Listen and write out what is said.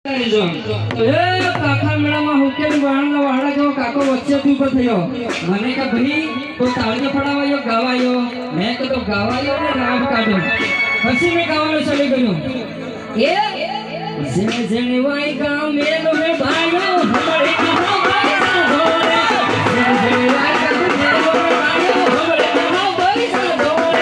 કાકા મેળામાં હુકેલી વાળના વાળા જેવો કાકો વચ્ચેથી ઉભો થયો. મને કે ભાઈ તો તાળીઓ પડાવાયો ગાવાયો. મેં કીધું ગાવાયો ને રામ કાઢો. પછી મેં ગાવાનું ચાલુ કર્યું. જેને જેને વાય ગામ મેલો મે ભાઈઓ હમણે કહો ભાઈ સાધોરે. જેને જેને વાય ગામ મેલો મે ભાઈઓ હમણે કહો ભાઈ સાધોરે.